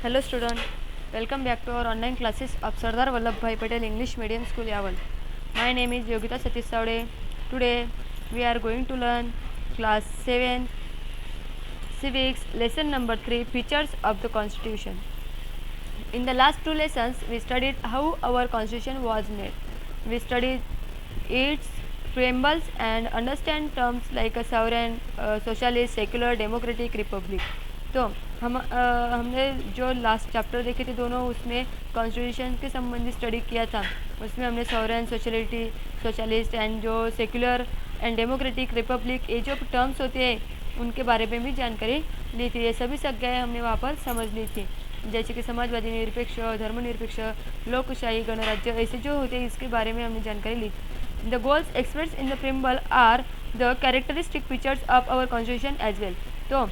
Hello student, welcome back to our online classes of Sardar Vallabhbhai Patel English Medium School Yaval. My name is Yogita Satish Savde. Today we are going to learn class 7 civics lesson number 3 features of the constitution. In the last two lessons we studied how our constitution was made. We studied its preambles and understand terms like a sovereign, socialist, secular, democratic, republic. तो हमने जो last chapter देखे थे दोनों, उसमें constitution के संबंधित study किया था. उसमें हमने सॉवरेन, सोशलिटी, सोशलिस्ट एंड जो सेक्युलर एंड डेमोक्रेटिक, रिपब्लिक, ये जो टर्म्स होते हैं उनके बारे में भी जानकारी ली थी. ये सभी संज्ञाएँ हमने वहाँ पर समझ ली थी, जैसे कि समाजवादी, निरपेक्ष, धर्मनिरपेक्ष, लोकशाही, गणराज्य, ऐसे जो होते हैं इसके बारे में हमने जानकारी ली. The goals express in the preamble are the characteristic features of our constitution as well. तो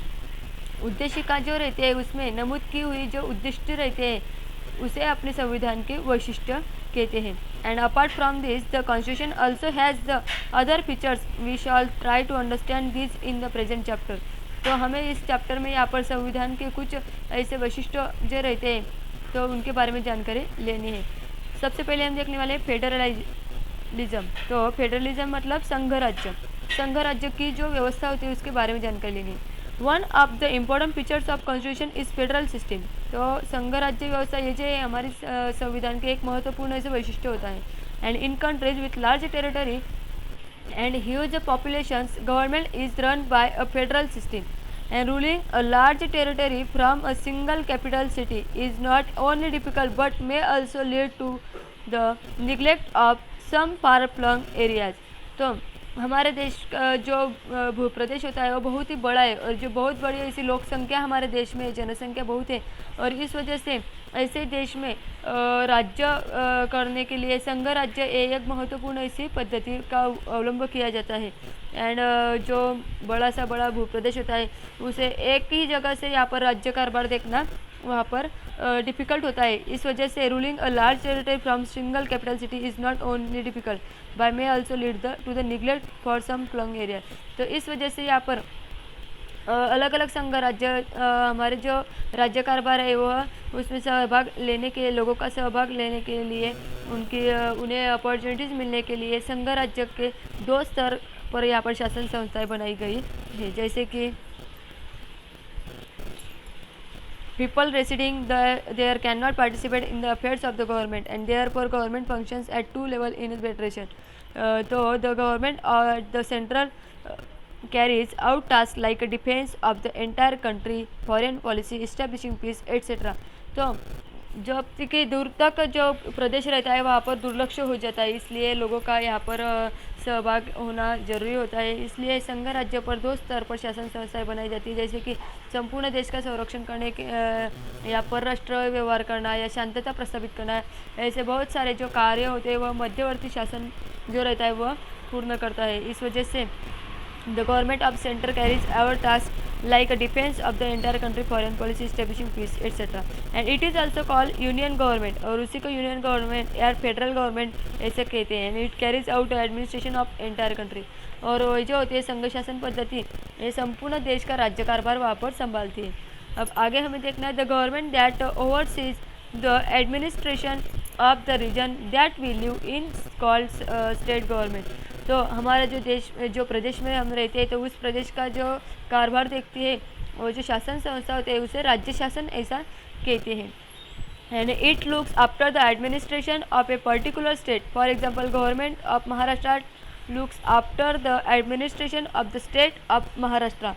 उद्देशिका जो रहते हैं उसमें नमूद की हुई जो उद्दिष्ट रहते हैं उसे अपने संविधान के वैशिष्ट्य कहते हैं. And apart from this the constitution also has the other features. We shall try to understand this in the present chapter. तो हमें इस चैप्टर में यहाँ पर संविधान के कुछ ऐसे वैशिष्ट जो रहते हैं तो उनके बारे में जानकारी लेनी है. सबसे पहले हम देखने वाले हैं फेडरलिज्म. तो फेडरलिज्म मतलब संघ राज्य. संघ राज्य की जो व्यवस्था होती है उसके बारे में जानकारी लेनी है. One of the important features of constitution is federal system. तो संघ राज्य व्यवस्था ये जो है हमारी संविधान के एक महत्वपूर्ण ऐसे वैशिष्ट्य होता है. And in countries with large territory and huge populations, government is run by a federal system, and ruling a large territory from a single capital city is not only difficult but may also lead to the neglect of some far-flung areas. तो हमारे देश का जो भूप्रदेश होता है वो बहुत ही बड़ा है और जो बहुत बड़ी ऐसी लोक संख्या हमारे देश में, जनसंख्या बहुत है, और इस वजह से ऐसे देश में राज्य करने के लिए संघ राज्य एक महत्वपूर्ण ऐसी पद्धति का अवलंब किया जाता है. एंड जो बड़ा सा बड़ा भूप्रदेश होता है उसे एक ही जगह से यहाँ पर राज्य कारभार देखना वहाँ पर डिफ़िकल्ट होता है. इस वजह से ruling a large territory from single capital city is not only difficult by may also lead to the neglect for some flung area. तो इस वजह से यहाँ पर अलग अलग संघ राज्य हमारे जो राज्य कारभार है वो उसमें सहभाग लेने के लिए, लोगों का सहभाग लेने के लिए, उन्हें अपॉर्चुनिटीज़ मिलने के लिए संघ राज्य के दो स्तर पर यहाँ पर शासन संस्थाएं बनाई गई है. जैसे कि people residing there cannot participate in the affairs of the government and therefore government functions at two levels in its federation. So the government at the central carries out tasks like defense of the entire country, foreign policy, establishing peace, etc. तो जब कि दूर तक जो प्रदेश रहता है वहाँ पर दुर्लक्ष हो जाता है, इसलिए लोगों का यहाँ पर सहभाग होना जरूरी होता है. इसलिए संघ राज्य पर दो स्तर पर शासन संस्थाएं बनाई जाती है, जैसे कि संपूर्ण देश का संरक्षण करने के या परराष्ट्र व्यवहार करना या शांतता प्रस्तावित करना, ऐसे बहुत सारे जो कार्य होते हैं वह मध्यवर्ती शासन जो रहता है वह पूर्ण करता है. इस वजह से the government of center carries our tasks like a defense of the entire country, foreign policy, establishing peace, etc. and it is also called union government. और उसी को यूनियन गवर्नमेंट या फेडरल गवर्नमेंट ऐसे कहते हैं. And it carries out administration of entire country. और जो होती है संघ शासन पद्धति ये संपूर्ण देश का राज्य कारभार वहाँ पर संभालती है. अब आगे हमें देखना है the government that oversees the administration of the region that we live in called state government. तो हमारा जो देश, जो प्रदेश में हम रहते हैं तो उस प्रदेश का जो कारभार देखती है वो जो शासन संस्था होते हैं उसे राज्य शासन ऐसा कहते हैं. And it looks after the administration of a particular state. For example government of Maharashtra looks after the administration of the state of Maharashtra.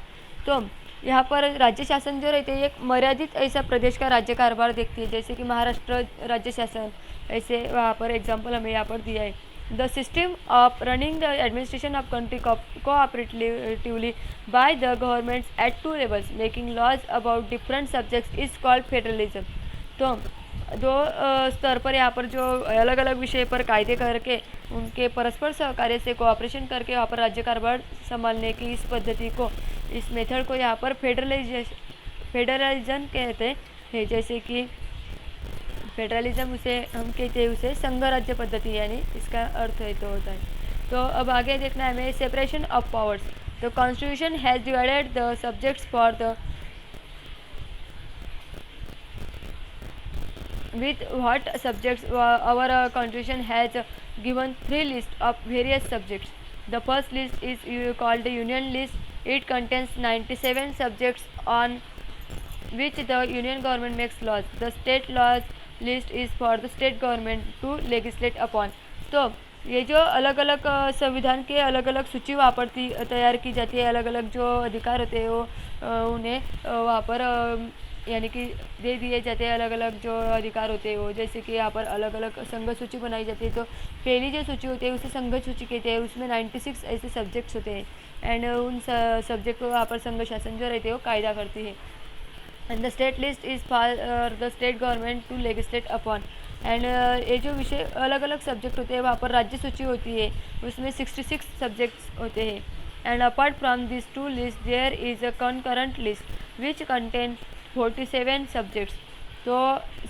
तो यहाँ पर राज्य शासन जो रहते हैं एक मर्यादित ऐसा प्रदेश का राज्य कारभार देखती है, जैसे कि महाराष्ट्र राज्य शासन, ऐसे वहाँ पर एग्जाम्पल हमें यहाँ पर दिया है. The system of running the administration of country cooperatively by the governments at two levels, making laws about different subjects is called federalism. तो दो स्तर पर यहाँ पर जो अलग अलग विषय पर कायदे करके उनके परस्पर सहकार्य से कोऑपरेशन करके यहाँ पर राज्य कारभार संभालने की इस पद्धति को, इस मेथड को यहाँ पर फेडरलिज्म कहते हैं. जैसे कि फेडरलिज्म उसे हम कहते हैं उसे संघ राज्य पद्धति, यानी इसका अर्थ है तो होता है. तो अब आगे देखना है हमें separation of powers. The constitution has divided the subjects for the with what subjects our constitution has given three lists of various subjects. The first list is called the union list. It contains 97 subjects on which the union government makes laws. The state laws list is for the state government to legislate upon. तो ये जो अलग अलग संविधान के अलग अलग सूची वहाँ पर तैयार की जाती है, अलग अलग जो अधिकार होते हैं वो उन्हें वहाँ पर यानी कि दे दिए जाते हैं। अलग अलग जो अधिकार होते हैं वो, जैसे कि यहाँ पर अलग अलग संघ सूची बनाई जाती है। तो पहली जो सूची होती है उसे संघ सूची कहते हैं। उसमें 96 ऐसे सब्जेक्ट्स होते हैं एंड उन सब्जेक्ट को वहाँ पर संघ शासन जो रहते हैं वो कायदा करती है। And the state list is for the state government to legislate upon. एंड ये जो विषय अलग अलग सब्जेक्ट होते हैं वहाँ पर राज्य सूची होती है, उसमें 66 सब्जेक्ट्स होते हैं। And apart from this two list there is a concurrent list which contain 47 subjects. तो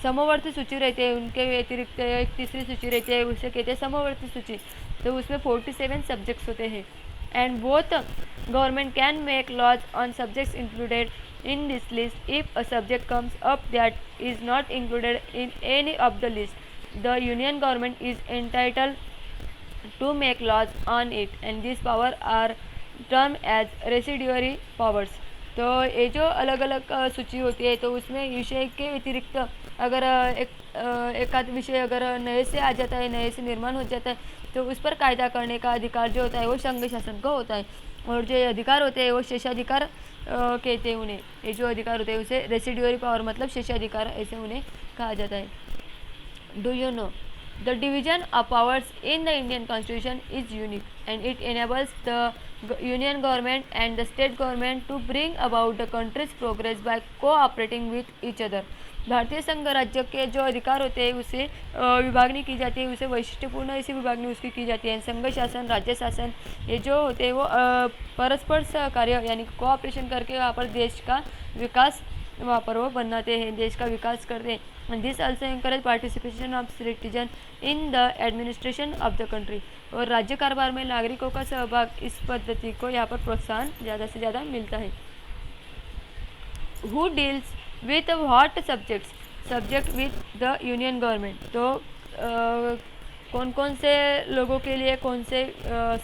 समवर्ती सूची रहती है, उनके व्यतिरिक्त एक तीसरी सूची रहती है, उसे कहते हैं समवर्ती सूची। तो उसमें 47 सब्जेक्ट्स होते हैं। And both government can make laws on subjects included in this list if a subject comes up that is not included in any of the list. The union government is entitled to make laws on it and these powers are termed as residuary powers. तो ये जो अलग अलग सूची होती है तो उसमें विषय के व्यतिरिक्त अगर एक आध विषय अगर नए से आ जाता है, नए से निर्माण हो जाता है, तो उस पर कायदा करने का अधिकार जो होता है वो संघ शासन को होता है। और जो अधिकार होते हैं वो शेषाधिकार कहते हैं उन्हें। ये जो अधिकार होते हैं उसे रेसिड्यूअरी पावर मतलब शेषाधिकार ऐसे उन्हें कहा जाता है। Do you know the division of powers in the Indian constitution is unique and it enables the union government and the state government to bring about the country's progress by cooperating with each other. भारतीय संघ राज्य के जो अधिकार होते हैं उसे विभागनी की जाती है, उसे वैशिष्ट्यपूर्ण ऐसी विभागनी उसकी की जाती है। संघ शासन, राज्य शासन ये जो होते हैं वो परस्पर सहकार्य यानी कोऑपरेशन करके वहाँ पर देश का विकास वहाँ पर वो बनाते हैं, देश का विकास करते हैं। This also encourage participation of citizen in the administration of the country. और राज्य कारोबार में नागरिकों का सहभाग इस पद्धति को यहाँ पर प्रोत्साहन ज़्यादा से ज़्यादा मिलता है। Who deals with what subject with the union government. तो कौन कौन से लोगों के लिए कौन से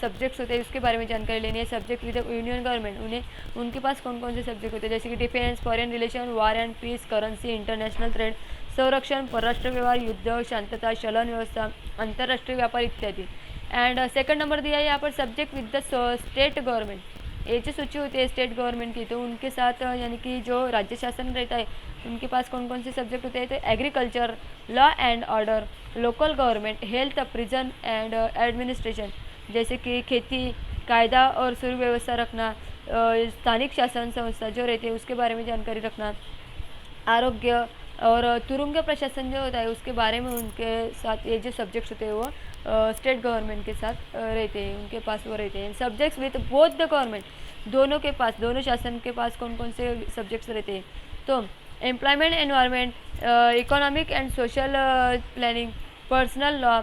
सब्जेक्ट्स होते हैं उसके बारे में जानकारी लेनी है। सब्जेक्ट विद यूनियन गवर्नमेंट, उन्हें उनके पास कौन कौन से सब्जेक्ट होते हैं, जैसे कि defence, foreign relation, war and peace, currency, international trade, संरक्षण, परराष्ट्र व्यवहार, युद्ध, शांतता, चलन व्यवस्था, अंतर्राष्ट्रीय व्यापार इत्यादि। एंड सेकंड नंबर दिया है यहाँ पर subject with the state government. ये जो सूची होती है स्टेट गवर्नमेंट की, तो उनके साथ यानी कि जो राज्य शासन रहता है उनके पास कौन कौन से सब्जेक्ट होते हैं। तो agriculture, law and order, local government, health, prison and administration, जैसे कि खेती, कायदा और सुव्यवस्था रखना, स्थानिक शासन संस्था जो रहती है उसके बारे में जानकारी रखना, आरोग्य और तुरुंग प्रशासन जो होता है उसके बारे में उनके साथ ये जो सब्जेक्ट्स होते हैं वो स्टेट गवर्नमेंट के साथ रहते हैं, उनके पास वो रहते हैं। Subjects with both the government, दोनों के पास, दोनों शासन के पास कौन कौन से सब्जेक्ट्स रहते हैं। तो employment, environment, economic and social planning, personal law,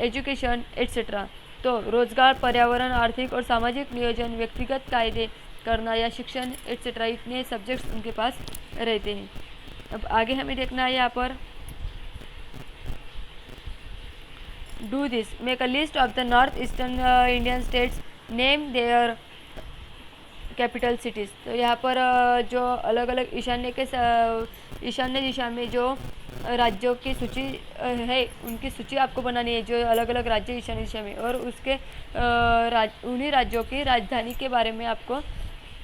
education etcetera. तो रोजगार, पर्यावरण, आर्थिक और सामाजिक नियोजन, व्यक्तिगत कायदे करना या शिक्षण एट्सेट्रा, इतने सब्जेक्ट्स उनके पास रहते हैं। अब आगे हमें देखना है यहाँ पर do this, make a list of the north eastern Indian states, name their capital cities. तो यहाँ पर जो अलग अलग ईशान्य दिशा में जो राज्यों की सूची है उनकी सूची आपको बनानी है, जो अलग अलग राज्य ईशान्य दिशा में, और उसके उन्हीं राज्यों की राजधानी के बारे में आपको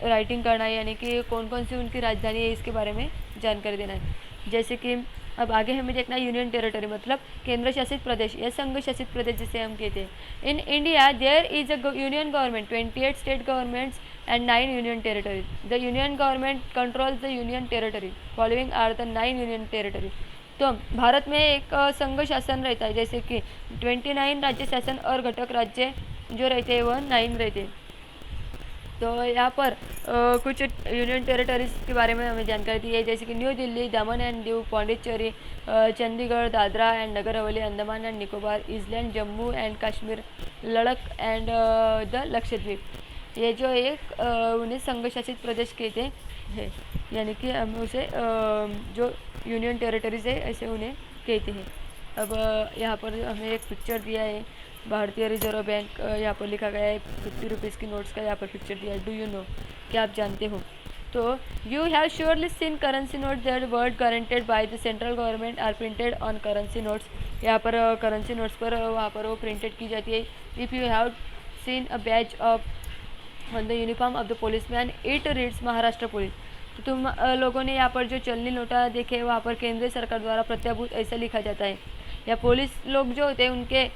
राइटिंग करना है, यानी कि कौन कौन सी उनकी राजधानी है इसके बारे में जानकारी देना है। जैसे कि अब आगे हमें देखना है यूनियन टेरिटरी मतलब केंद्र शासित प्रदेश या संघ शासित प्रदेश जिसे हम कहते हैं। In India there is a union government, 28 state governments and 9 union territories. The union government controls the union territory. Following are the 9 union territories. तो भारत में एक संघ शासन रहता है, जैसे कि 29 राज्य शासन और घटक राज्य जो रहते हैं वह 9 रहते हैं। तो यहाँ पर कुछ यूनियन टेरिटरीज के बारे में हमें जानकारी दी है, जैसे कि new Delhi, Daman and Diu, Pondicherry, Chandigarh, Dadra and Nagar Haveli, Andaman and Nicobar, island, Jammu and Kashmir, Ladakh and the Lakshadweep. ये जो एक उन्हें संघ शासित प्रदेश कहते हैं, यानी कि हम उसे जो यूनियन टेरिटरीज है ऐसे उन्हें कहते हैं। अब यहाँ पर हमें एक पिक्चर दिया है, भारतीय रिजर्व बैंक यहाँ पर लिखा गया है, 50 रुपीज़ की नोट्स का यहाँ पर पिक्चर दिया है। डू यू नो, क्या आप जानते हो? तो you have surely seen currency note that word guaranteed by the central government are printed on currency notes. यहाँ पर करेंसी नोट्स पर वहाँ पर वो प्रिंटेड की जाती है। If you have seen a batch of on the uniform of the policeman it reads Maharashtra police. तो तुम लोगों ने यहाँ पर जो चलनी नोटा देखे, वहाँ पर केंद्रीय सरकार द्वारा प्रत्याभूत ऐसा लिखा जाता है। या पुलिस लोग जो होते हैं उनके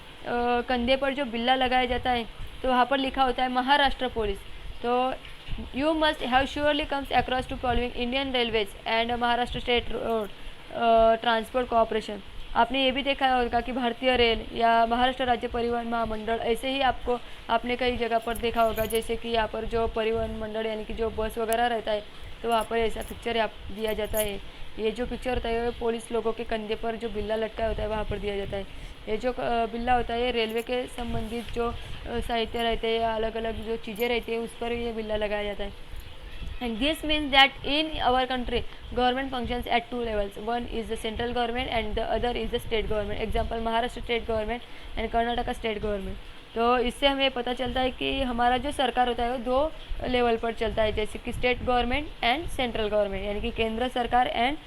कंधे पर जो बिल्ला लगाया जाता है, तो वहाँ पर लिखा होता है महाराष्ट्र पुलिस। तो you must have surely comes across to following Indian railways and Maharashtra state road transport corporation. आपने ये भी देखा होगा कि भारतीय रेल या महाराष्ट्र राज्य परिवहन महामंडल, ऐसे ही आपने कई जगह पर देखा होगा, जैसे कि यहाँ पर जो परिवहन मंडल यानी कि जो बस वगैरह रहता है, तो वहाँ पर ऐसा पिक्चर दिया जाता है। ये जो पिक्चर होता है पुलिस लोगों के कंधे पर जो बिल्ला लटका होता है वहाँ पर दिया जाता है। ये जो बिल्ला होता है रेलवे के संबंधित जो साहित्य रहते हैं या अलग अलग जो चीज़ें रहती है उस पर ये बिल्ला लगाया जाता है। And this means that in our country government functions at two levels. One is the central government and the other is the state government. Example Maharashtra state government and Karnataka state government. तो इससे हमें पता चलता है कि हमारा जो सरकार होता है वो दो लेवल पर चलता है, जैसे कि state government and central government, यानी कि केंद्र सरकार एंड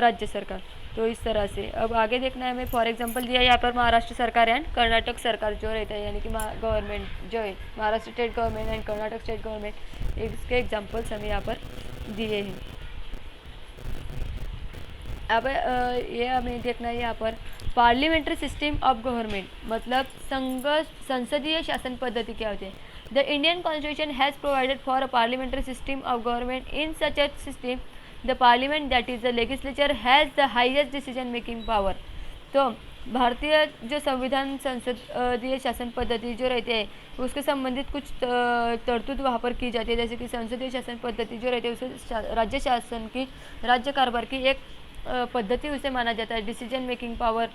राज्य सरकार। तो इस तरह से अब आगे देखना है हमें। फॉर एग्जांपल दिया यहाँ पर महाराष्ट्र सरकार एंड कर्नाटक सरकार जो रहता है, यानी कि गवर्नमेंट जो है Maharashtra state government and Karnataka state government, इसके एग्जांपल्स हमें यहाँ पर दिए हैं। अब ये हमें देखना है यहाँ पर पार्लियामेंट्री सिस्टम ऑफ गवर्नमेंट, मतलब संसदीय शासन पद्धति क्या होती है। The Indian constitution has provided for a parliamentary system of government. In such a system the parliament that is the legislature has the highest decision making power. तो भारतीय जो संविधान संसदीय शासन पद्धति जो रहती है उसके संबंधित कुछ तरतूद वहाँ पर की जाती है, जैसे कि संसदीय शासन पद्धति जो रहती है उसे राज्य शासन की, राज्य कारभार की एक पद्धति उसे माना जाता है। Decision making power,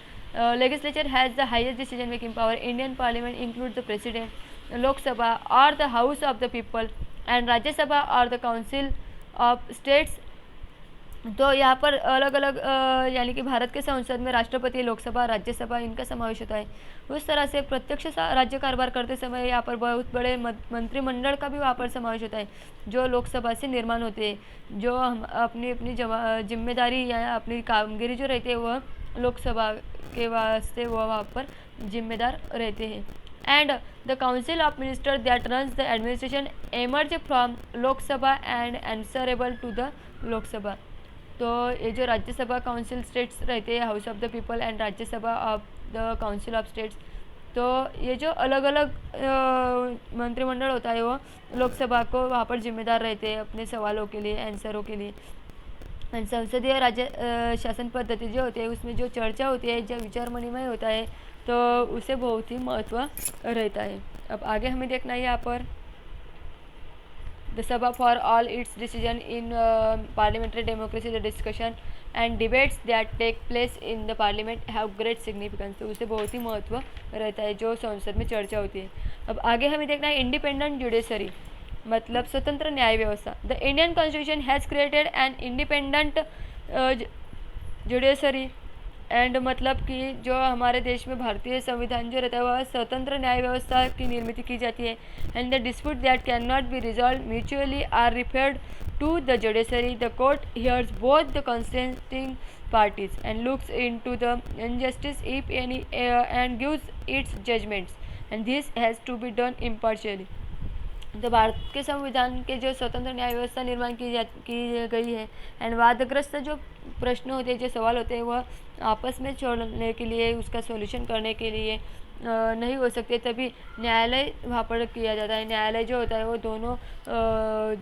legislature has the highest decision making power. Indian parliament include the president, Lok Sabha और the house of the people and Rajya Sabha और द काउंसिल ऑफ स्टेट्स। तो यहाँ पर अलग अलग यानी कि भारत के संसद में राष्ट्रपति, लोकसभा, राज्यसभा इनका समावेश होता है। उस तरह से प्रत्यक्ष राज्य कारभार करते समय यहाँ पर बहुत बड़े मंत्रिमंडल का भी वहाँ पर समावेश होता है, जो लोकसभा से निर्माण होते हैं, जो हम अपनी अपनी जिम्मेदारी या अपनी कामगिरी जो रहती है वह लोकसभा के वास्ते वो वहाँ पर जिम्मेदार रहते हैं। And the council of minister that runs the administration emerge from Lok Sabha and answerable to the Lok Sabha. तो ये जो राज्यसभा काउंसिल स्टेट्स रहते हैं, house of the people and Rajya Sabha of the council of states, तो ये जो अलग अलग मंत्रिमंडल होता है वो लोकसभा को वहाँ पर जिम्मेदार रहते हैं अपने सवालों के लिए, आंसरों के लिए। एंड संसदीय राज्य शासन पद्धति जो होती है उसमें जो चर्चा होती है, जो विचार विनिमय होता है, तो उसे बहुत ही महत्व रहता है। अब आगे हमें देखना है यहाँ पर the Sabha for all its decision in parliamentary democracy, the discussion and debates that take place in the parliament have great significance। तो उसे बहुत ही महत्व रहता है जो संसद में चर्चा होती है। अब आगे हमें देखना है इंडिपेंडेंट जुडिशरी, मतलब स्वतंत्र न्याय व्यवस्था। The Indian constitution has created an independent judiciary and, मतलब कि जो हमारे देश में भारतीय संविधान जो रहता है वह स्वतंत्र न्याय व्यवस्था की निर्मित की जाती है। And the dispute that can not be resolve mutually are referred to the judiciary. The court hears both the consenting parties and looks into the injustice if any and gives its judgments, and this has to be done impartially। तो भारत के संविधान के जो स्वतंत्र न्याय व्यवस्था निर्माण की गई है एंड वादग्रस्त जो प्रश्न होते हैं, जो सवाल होते हैं, वह आपस में छोड़ने के लिए, उसका सॉल्यूशन करने के लिए नहीं हो सकते, तभी न्यायालय वहाँ पर किया जाता है। न्यायालय जो होता है वो दोनों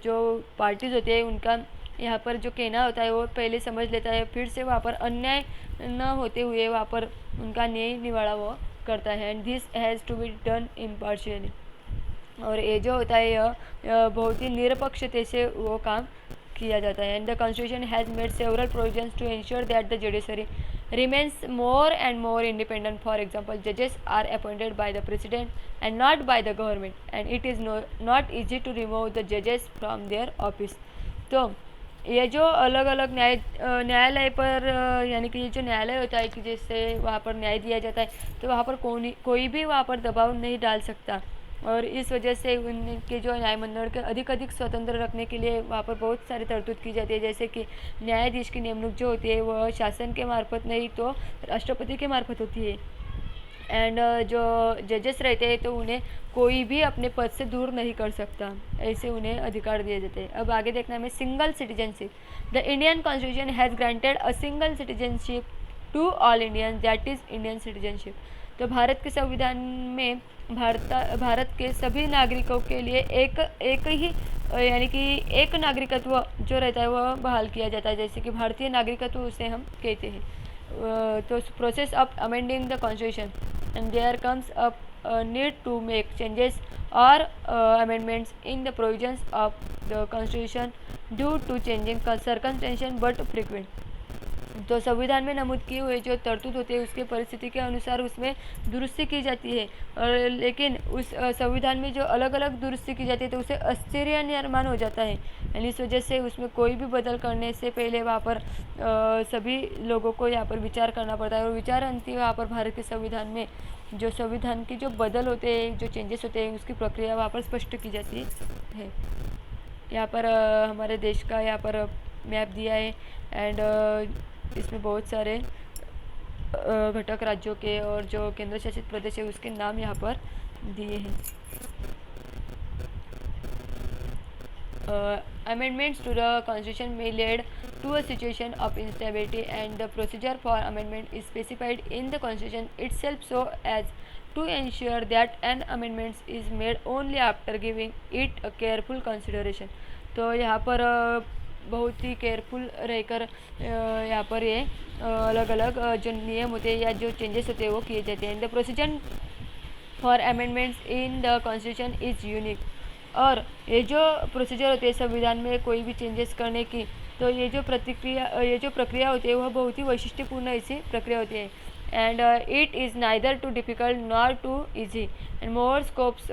जो पार्टीज होते हैं उनका यहाँ पर जो कहना होता है वो पहले समझ लेता है, फिर से वहाँ पर अन्याय न होते हुए वहाँ पर उनका न्याय निवाड़ा वो करता है। And this has to be done impartially, और ये जो होता है यह बहुत ही निरपक्षता से वो काम किया जाता है। And the constitution has made several provisions to ensure that the judiciary remains more and more independent. For example, judges are appointed by the president and not by the government, and it is not easy to remove the judges from their office। तो ये जो अलग अलग न्यायालय पर यानी कि ये जो न्यायालय होता है कि जैसे वहाँ पर न्याय दिया जाता है, तो वहाँ पर कोई भी वहाँ पर दबाव नहीं डाल सकता। और इस वजह से उनके जो न्यायमंडल के अधिक स्वतंत्र रखने के लिए वहाँ पर बहुत सारी तरतूद की जाती है, जैसे कि न्यायाधीश की नियमनूक जो होती है वह शासन के मार्फत नहीं तो राष्ट्रपति के मार्फत होती है। एंड जो जजेस रहते हैं तो उन्हें कोई भी अपने पद से दूर नहीं कर सकता, ऐसे उन्हें अधिकार दिए जाते हैं। अब आगे देखना है हमें single citizenship. The Indian constitution has granted a single citizenship to all Indians, that is Indian citizenship. तो भारत के संविधान में भारत के सभी नागरिकों के लिए एक ही यानी कि एक नागरिकत्व जो रहता है वह बहाल किया जाता है, जैसे कि भारतीय नागरिकत्व उसे हम कहते हैं। तो process of amending the constitution and there comes up need to make changes or amendments in the provisions of the constitution due to changing circumstances but frequent। तो संविधान में नमूद किए हुए जो तरतूद होते हैं उसके परिस्थिति के अनुसार उसमें दुरुस्ती की जाती है, और लेकिन उस संविधान में जो अलग अलग दुरुस्ती की जाती है तो उसे अस्थिर निर्माण हो जाता है। यानी इस वजह से उसमें कोई भी बदल करने से पहले वहाँ पर सभी लोगों को यहाँ पर विचार करना पड़ता है, और विचार अंतिम वहाँ पर भारत के संविधान में जो संविधान के जो बदल होते हैं, जो चेंजेस होते हैं, उसकी प्रक्रिया वहाँ पर स्पष्ट की जाती है। यहाँ पर हमारे देश का यहाँ पर मैप दिया है, एंड इसमें बहुत सारे घटक राज्यों के और जो केंद्र शासित प्रदेश है उसके नाम यहाँ पर दिए हैं। Amendments to the constitution may lead to a situation of instability, and the procedure for amendment is specified in the constitution itself so as to ensure that an amendment is made only after giving it a careful consideration। तो यहाँ पर बहुत ही careful रहकर यहाँ पर ये अलग अलग जो नियम होते हैं या जो चेंजेस होते हैं वो किए जाते हैं। The procedure for amendments in the constitution is unique. और ये जो प्रोसीजर होते हैं संविधान में कोई भी चेंजेस करने की, तो ये जो प्रक्रिया होती है वह बहुत ही वैशिष्ट्यपूर्ण ऐसी प्रक्रिया होती है। And it is neither too difficult nor too easy, and more scopes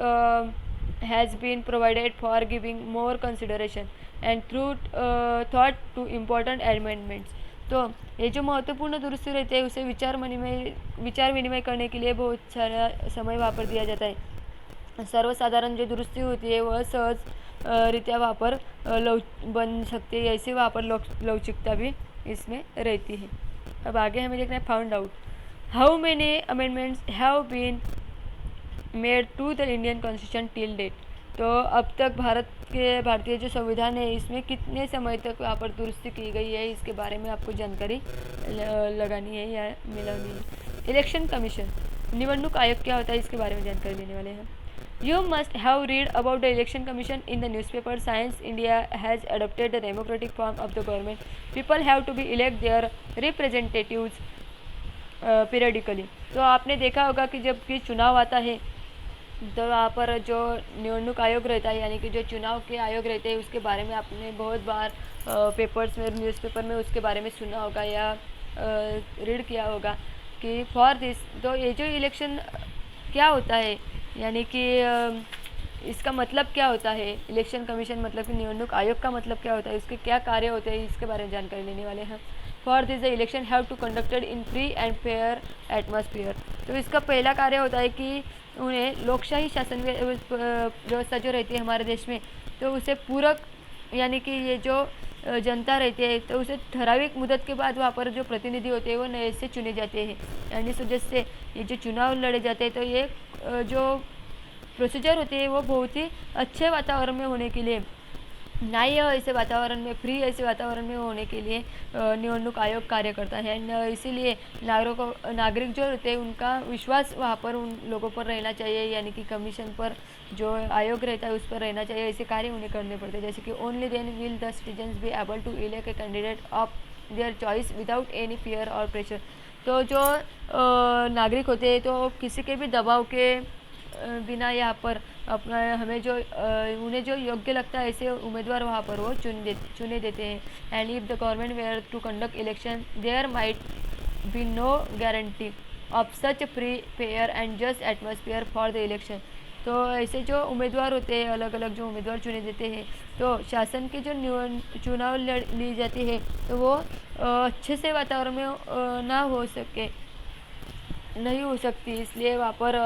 has been provided for giving more consideration and through thought to important amendments. तो ये जो महत्वपूर्ण दुरुस्ती रहती है उसे विचार विनिमय करने के लिए बहुत सारा समय वहाँ पर दिया जाता है। सर्वसाधारण जो दुरुस्ती होती है वह सहज रीत्या वहाँ पर बन सकती है, ऐसे वहाँ पर लवचिकता भी इसमें रहती है। अब आगे हमें देखना है found out how many amendments have been made to the Indian constitution till date. तो अब तक भारतीय जो संविधान है इसमें कितने समय तक वहाँ पर दुरुस्ती की गई है, इसके बारे में आपको जानकारी लगानी है या मिलानी है। इलेक्शन कमीशन, निवडणूक आयोग क्या होता है इसके बारे में जानकारी देने वाले हैं। You must have read about the election commission in the newspaper. Science India has adopted the democratic form of the government. People have to be elect their representatives periodically। तो आपने देखा होगा कि जब कि चुनाव आता है तो वहाँ पर जो निवडणूक आयोग रहता है यानी कि जो चुनाव के आयोग रहते हैं उसके बारे में आपने बहुत बार पेपर्स में न्यूज़पेपर में उसके बारे में सुना होगा या रीड किया होगा कि फॉर दिस। तो ये जो इलेक्शन क्या होता है यानी कि इसका मतलब क्या होता है, इलेक्शन कमीशन मतलब कि निवडणूक आयोग का मतलब क्या होता है, इसके क्या कार्य होते हैं, इसके बारे में जानकारी लेने वाले हैं। For this the election have to conducted in free and fair atmosphere. तो इसका पहला कार्य होता है कि उन्हें लोकशाही शासन व्यवस्था जो रहती है हमारे देश में तो उसे पूरक यानी कि ये जो जनता रहती है तो उसे ठराविक मुदत के बाद वहाँ पर जो प्रतिनिधि होते हैं वो नए से चुने जाते हैं। यानी इस वजह से ये जो चुनाव लड़े जाते हैं तो ये जो प्रोसीजर होती है वो बहुत ही अच्छे वातावरण में होने के लिए, न्याय ऐसे वातावरण में, फ्री ऐसे वातावरण में होने के लिए निवडणूक आयोग कार्य करता है। इसीलिए नागरिक जो होते हैं उनका विश्वास वहाँ पर उन लोगों पर रहना चाहिए यानी कि कमीशन पर जो आयोग रहता है उस पर रहना चाहिए। ऐसे कार्य उन्हें करने पड़ते हैं जैसे कि only then will the citizens be able to elect a candidate of their choice without any fear और प्रेशर। तो जो नागरिक होते हैं तो किसी के भी दबाव के बिना यहाँ पर अपना हमें जो उन्हें जो योग्य लगता है ऐसे उम्मीदवार वहाँ पर वो चुने देते हैं। And if the government were to conduct election there might be no guarantee of such free fair and just atmosphere for the election. तो ऐसे जो उम्मीदवार होते हैं, अलग अलग जो उम्मीदवार चुने देते हैं, तो शासन की जो चुनाव ली जाती है तो वो अच्छे से वातावरण में ना हो सके, नहीं हो सकती, इसलिए वहाँ पर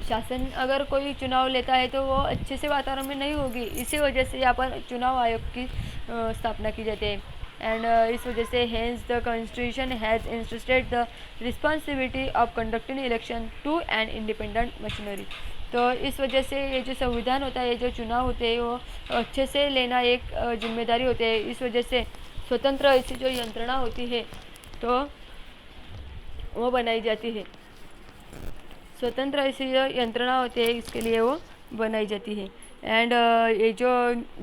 शासन अगर कोई चुनाव लेता है तो वो अच्छे से वातावरण में नहीं होगी। इसी वजह से यहाँ पर चुनाव आयोग की स्थापना की जाती है। एंड इस वजह से hence the constitution has instead the responsibility of conducting election to an independent machinery. तो इस वजह से ये जो संविधान होता है, ये जो चुनाव होते हैं, वो अच्छे से लेना एक जिम्मेदारी होती है। इस वजह से स्वतंत्र ऐसी जो यंत्रणा होती है तो वो बनाई जाती है। स्वतंत्र ऐसी जो यंत्रणा होती है, इसके लिए वो बनाई जाती है। एंड ये जो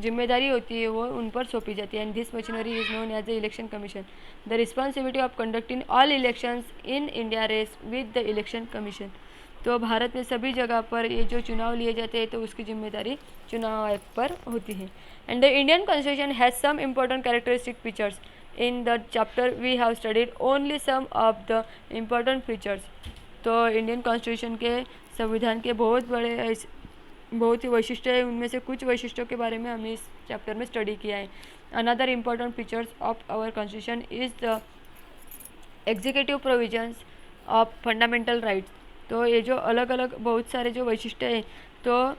जिम्मेदारी होती है वो उन पर सौंपी जाती है। And this machinery is known as the election commission. The responsibility of conducting all elections in India rests with the election commission. तो भारत में सभी जगह पर ये जो चुनाव लिए जाते हैं तो उसकी जिम्मेदारी चुनाव आयोग पर होती है। And the Indian constitution has some important characteristic features. In the chapter we have studied only some of the important features. तो इंडियन कॉन्स्टिट्यूशन के संविधान के बहुत ही वैशिष्ट्य है, उनमें से कुछ वैशिष्ट्यों के बारे में हमने इस चैप्टर में स्टडी किया है। Another important features of our constitution is the executive provisions of fundamental rights. तो ये जो अलग अलग बहुत सारे जो वैशिष्ट्य है, तो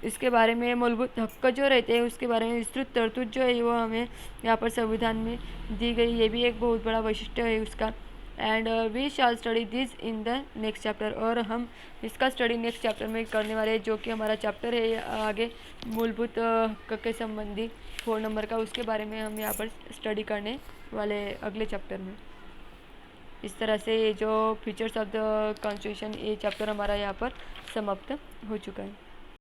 इसके बारे में मूलभूत हक जो रहते हैं उसके बारे में विस्तृत तरतूद जो है वो हमें यहाँ पर संविधान में दी गई, ये भी एक बहुत बड़ा वैशिष्ट्य है उसका। And we shall study this in the next chapter. और हम इसका स्टडी नेक्स्ट चैप्टर में करने वाले हैं, जो कि हमारा चैप्टर है आगे मूलभूत हक के संबंधी 4 नंबर का, उसके बारे में हम यहाँ पर स्टडी करने वाले अगले चैप्टर में। इस तरह से ये जो फीचर्स ऑफ द कॉन्स्टिट्यूशन, ये चैप्टर हमारा यहाँ पर समाप्त हो चुका है।